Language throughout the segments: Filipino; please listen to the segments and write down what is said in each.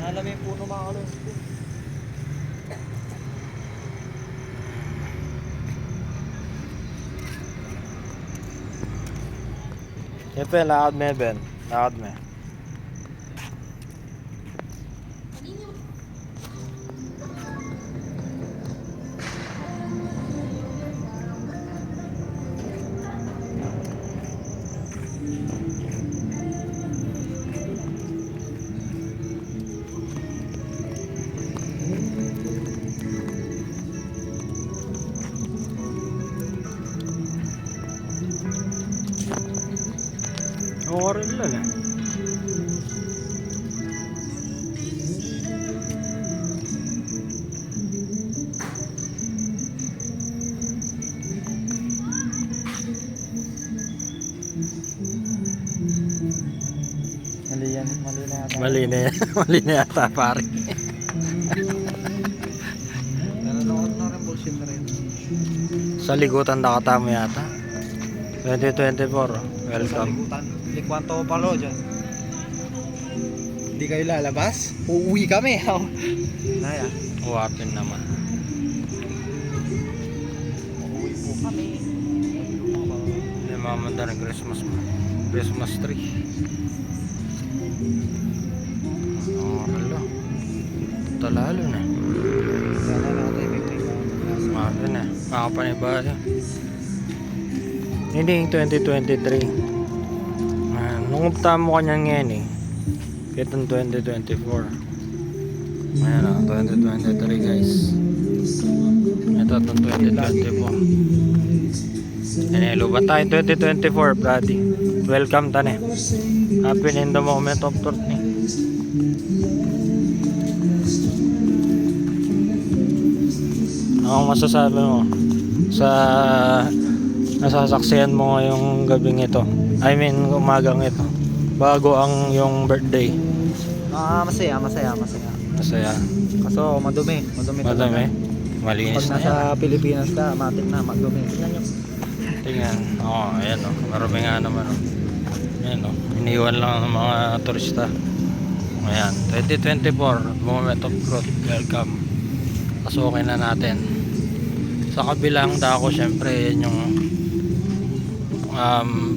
Alam mo yung puno mga kalong. ये पे लाद में बहन लाद में और इल्ला Mali yan, mali na yata. mali na yata pare. Nanonood na rin bullshit na rin. Sa ligutan nakatamo yata 2024. Welcome. Libutan. Likwanto ko palo dyan. Hindi kayo lalabas? Uuwi kami. Naya. Uwapin naman. Uuwi po kami. Hindi mamanda ng Christmas tree. Oh, hello. Talalo na. Sana nakatayimik na yung Mati na. Makapanibayo. Hindi yung 2023. Nung uptamo kanyan ngayon eh. Kitang 2024. Ayan o, 2023 guys. Ito itong 2024. Inelo ba tayo 2024 buddy? Welcome tane. Happy in the moment of truth ni. Anong masasabi mo sa nasasaksihan mo ngayong gabing ito? I mean umagang ito bago ang yung birthday. masaya. Masaya. Kaso madumi Madami. Malinis Pag na yan. nasa Pilipinas ka, matik na magdumi. Tingnan nyo. Tingnan. Oo, ayan o. Marami nga naman o. Ayan o. Iniwan lang ng mga turista. Ayan. 2024. Moment of growth. Welcome. Pasukin na natin. Sa kabilang dako, syempre, yan yung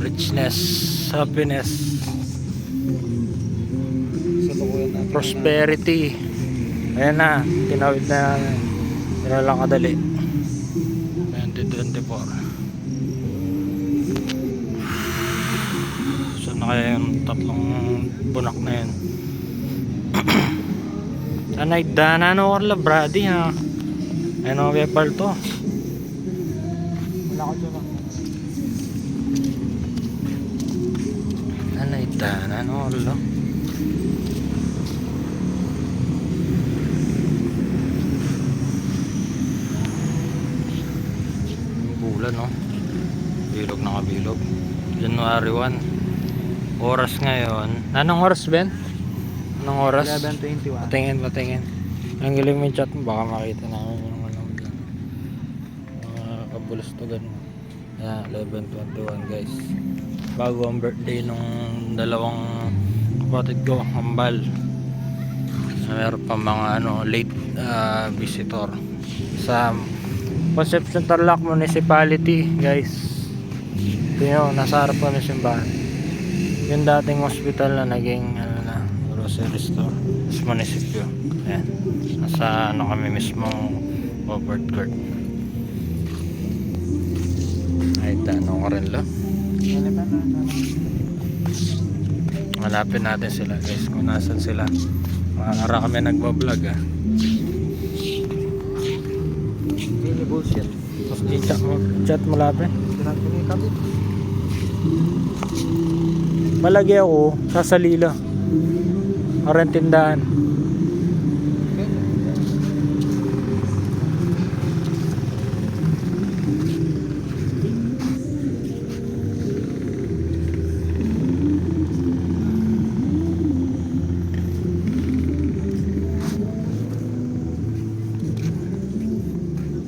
richness, happiness, Sutukuyan natin. prosperity. Ayan na. Tinawid na yan. Pero lang kadali. 2024. Saan na kaya yung tatlong bunak na yun? Anay dana no orla brady ha. Ano wepal to? Wala ko dyan. Anay dana no orla. Bulan no. Bilog na kabilog. January 1. Oras ngayon. Anong oras Ben? Anong oras? 11:21. Patingin. Ang galing mo yung chat mo, baka makita namin yung ano dyan. Kabulustugan mo. Yeah, 11:21 guys. Bago ang birthday nung dalawang kapatid ko, Hambal. Meron pa mga late visitor sa Concepcion Tarlac Municipality guys. Ito yun, nasa harap ko ng simbahan. Yung dating hospital na naging grocery store sa munisipyo. Ayan. Nasa kami mismong covered court. Ay, tanong ko rin lang. Malapit natin sila guys kung nasan sila. Makakara kami nagbablog Hindi bullshit. Tapos chat mo lapit. Ginagpili kami. Malagi ako sa Salila. Parang tindahan.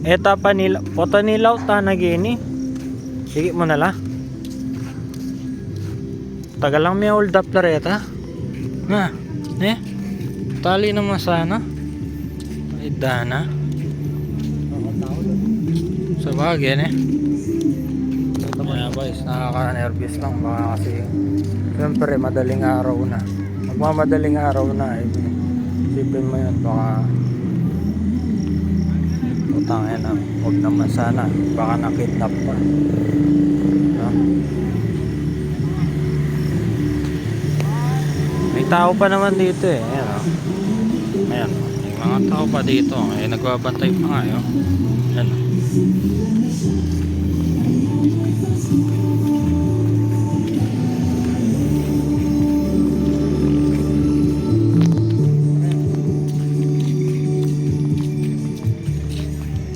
Eta panila, potanilaw ta nagini. Sige mo nala. Tagal lang may hold up lareta. Na, Tali naman sana. Ay, dana. Sa bagay, eh. Kaya guys, nakaka-nervous lang. Baka kasi, siyempre, madaling araw na. Magmamadaling araw na. Eh. Isipin mo yun, baka utangin na. Huwag naman sana. Baka nakidnap pa. No? May tao pa naman dito eh. Ayan o. Ayan. May mga tao pa dito. Eh, nagbabantay pa nga yun. Ayan.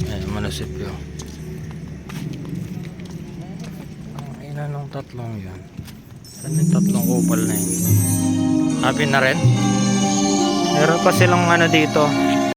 Ayan, munisipyo. Ang ina nung tatlong yun. Saan yung tatlong kupal na yun? Happy na rin? Meron pa silang ano dito,